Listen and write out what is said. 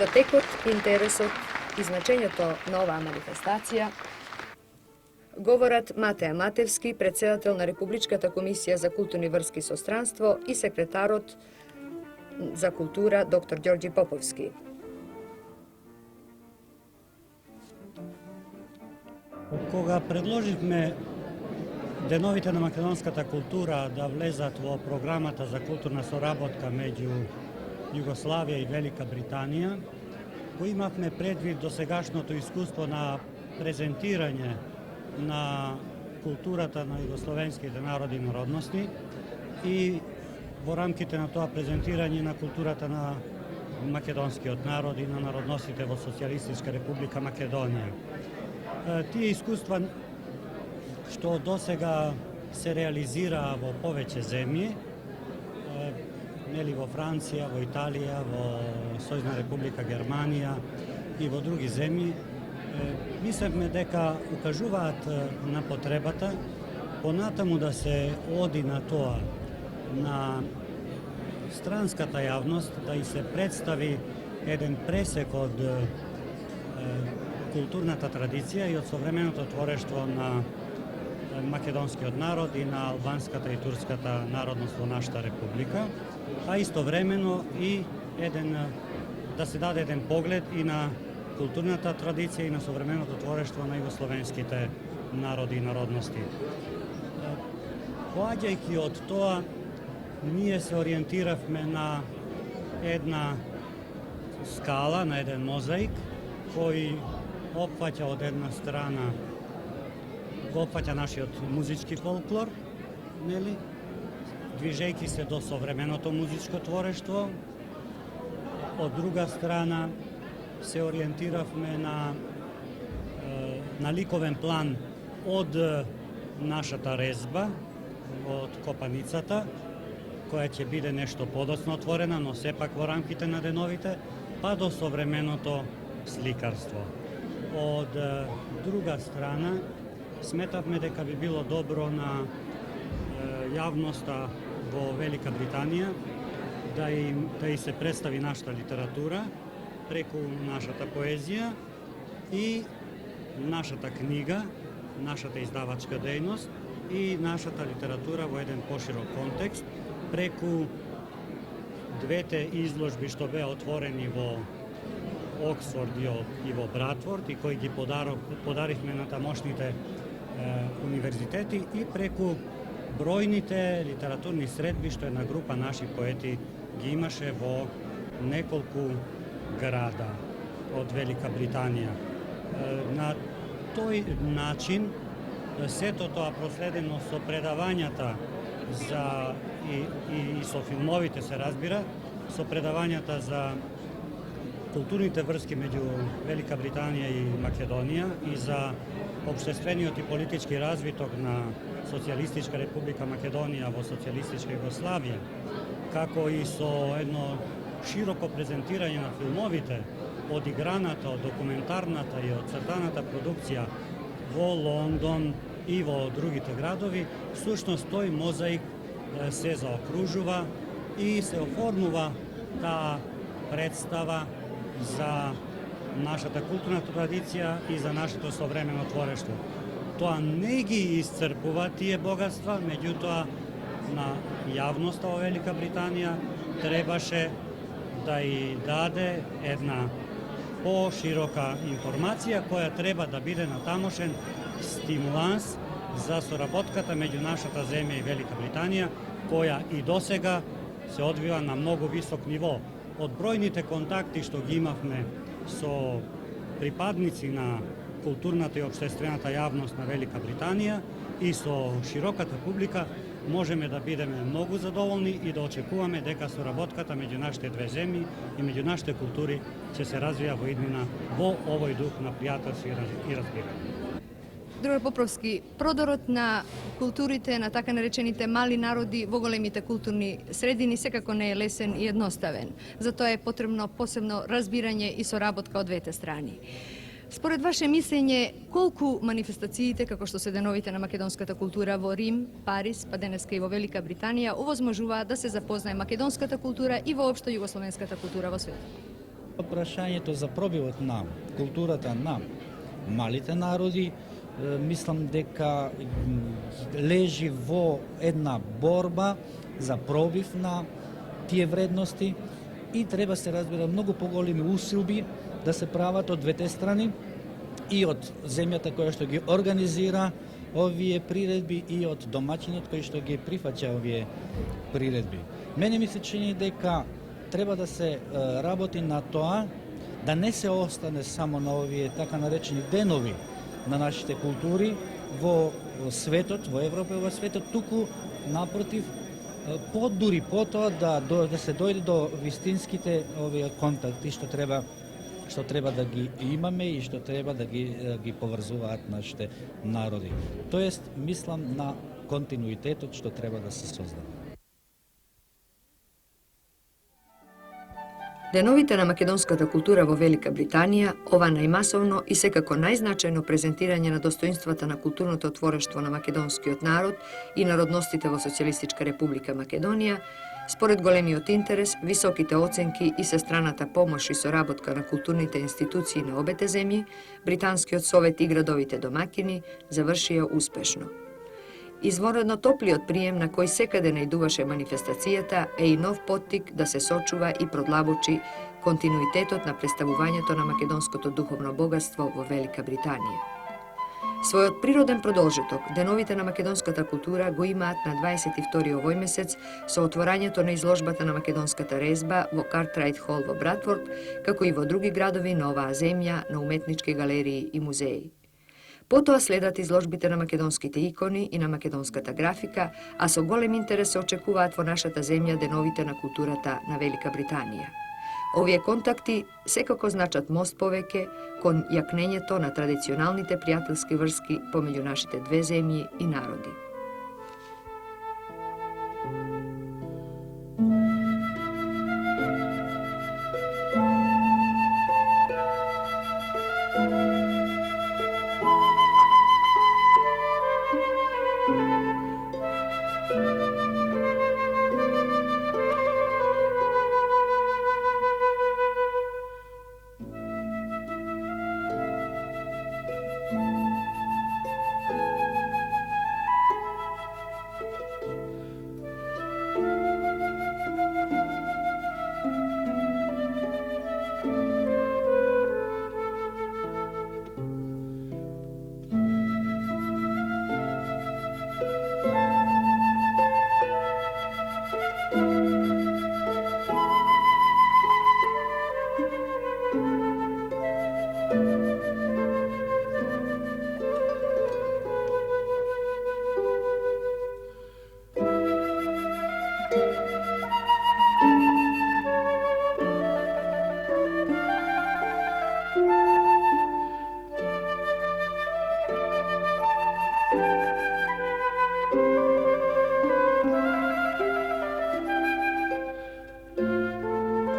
За текот, интересот и значењето на оваа манифестација говорат Матеја Матевски, председател на Републичката комисија за културни врски со странство и секретарот за култура доктор Ѓорѓи Поповски. Кога предложивме деновите на македонската култура да влезат во програмата за културна соработка меѓу Југославија и Велика Британија, го имавме предвид досегашното искуство на презентирање на културата на југословенските народи и народности и во рамките на тоа презентирање на културата на македонскиот народ и на народностите во Социјалистичка република Македонија. Тие искуства што досега се реализираа во повеќе земји, нели во Франција, во Италија, во Сојузна република Германија и во други земји, мислевме дека укажуваат на потребата понатаму да се оди на тоа, на странската јавност, да и се представи еден пресек од културната традиција и од современото творештво на македонскиот народ и на албанската и турската народност во нашата република, а истовремено и да се даде еден поглед и на културната традиција и на современото творештво на југословенските народи и народности. Поаѓајќи од тоа, ние се ориентиравме на една скала, на еден мозаик, кој опфаќа од една страна, го опфаќа нашиот музички фолклор, нели? Движејќи се до современото музичко творештво. Од друга страна се ориентиравме на ликовен план од нашата резба, од копаницата, која ќе биде нешто подоцна отворена, но сепак во рамките на деновите, па до современото сликарство. Од друга страна, сметавме дека би било добро на јавноста во Велика Британија да и се представи нашата литература преку нашата поезија и нашата книга, нашата издавачка дејност и нашата литература во еден поширок контекст преку двете изложби што беа отворени во Оксфорд и во Братфорд и кои ги подаривме на тамошните универзитети и преку бројните литературни средби што една група наши поети ги имаше во неколку града од Велика Британија. На тој начин, сето тоа проследено со предавањата и со филмовите се разбира, со предавањата за културните врски меѓу Велика Британија и Македонија и за општествениот и политички развиток на Социјалистичка република Македонија во Социјалистичка Југославија, како и со едно широко презентирање на филмовите, од играната, од документарната и од цртаната продукција во Лондон и во другите градови, всушност тој мозаик се заокружува и се оформува таа представа за нашата културна традиција и за нашето современо творештво. Тоа не ги исцрпува тие богатства, меѓутоа на јавноста во Велика Британија требаше да и даде една поширока информација која треба да биде натамошен стимуланс за соработката меѓу нашата земја и Велика Британија, која и досега се одвива на многу висок ниво. Од бројните контакти што ги имавме со припадници на културната и општествената јавност на Велика Британија и со широката публика, можеме да бидеме многу задоволни и да очекуваме дека соработката меѓу нашите две земји и меѓу нашите култури ќе се развија во иднина во овој дух на пријателство и разбирање. Друга Поповски, продорот на културите на така наречените мали народи во големите културни средини секако не е лесен и едноставен. Затоа е потребно посебно разбирање и соработка од двете страни. Според ваше мислење, колку манифестациите, како што се деновите на македонската култура во Рим, Париз, па денеска и во Велика Британија, овозможуваат да се запознае македонската култура и воопшто југословенската култура во светот? Прашањето за пробивот на културата на малите народи, мислам дека лежи во една борба за пробив на тие вредности и треба се разбира многу поголеми усилби да се прават од двете страни и од земјата која што ги организира овие приредби и од домаќинот кој што ги прифаќа овие приредби. Мене ми се чини дека треба да се работи на тоа да не се остане само на овие така наречени денови на нашите култури во светот, во Европа и во светот, туку напротив дури потоа да се дојде до вистинските овие контакти што треба да ги имаме и што треба да ги поврзуваат нашите народи. Тоест, мислам на континуитетот што треба да се создаде. Деновите на македонската култура во Велика Британија, ова најмасовно и секако најзначајно презентирање на достоинствата на културното творештво на македонскиот народ и народностите во Социјалистичка република Македонија, според големиот интерес, високите оценки и сестраната помош и соработка на културните институции на обете земји, Британскиот совет и градовите домакини завршија успешно. Изворедно топлиот прием на кој секаде најдуваше манифестацијата е и нов поттик да се сочува и продлабочи континуитетот на представувањето на македонското духовно богатство во Велика Британија. Својот природен продолжеток, деновите на македонската култура го имаат на 22 овој месец со отворањето на изложбата на македонската резба во Картрайт Хол во Братфорд, како и во други градови на оваа земја, на уметнички галерии и музеи. Потоа следат изложбите на македонските икони и на македонската графика, а со голем интерес се очекуваат во нашата земја деновите на културата на Велика Британија. Овие контакти секако значат мост повеќе кон јакнењето на традиционалните пријателски врски помеѓу нашите две земји и народи.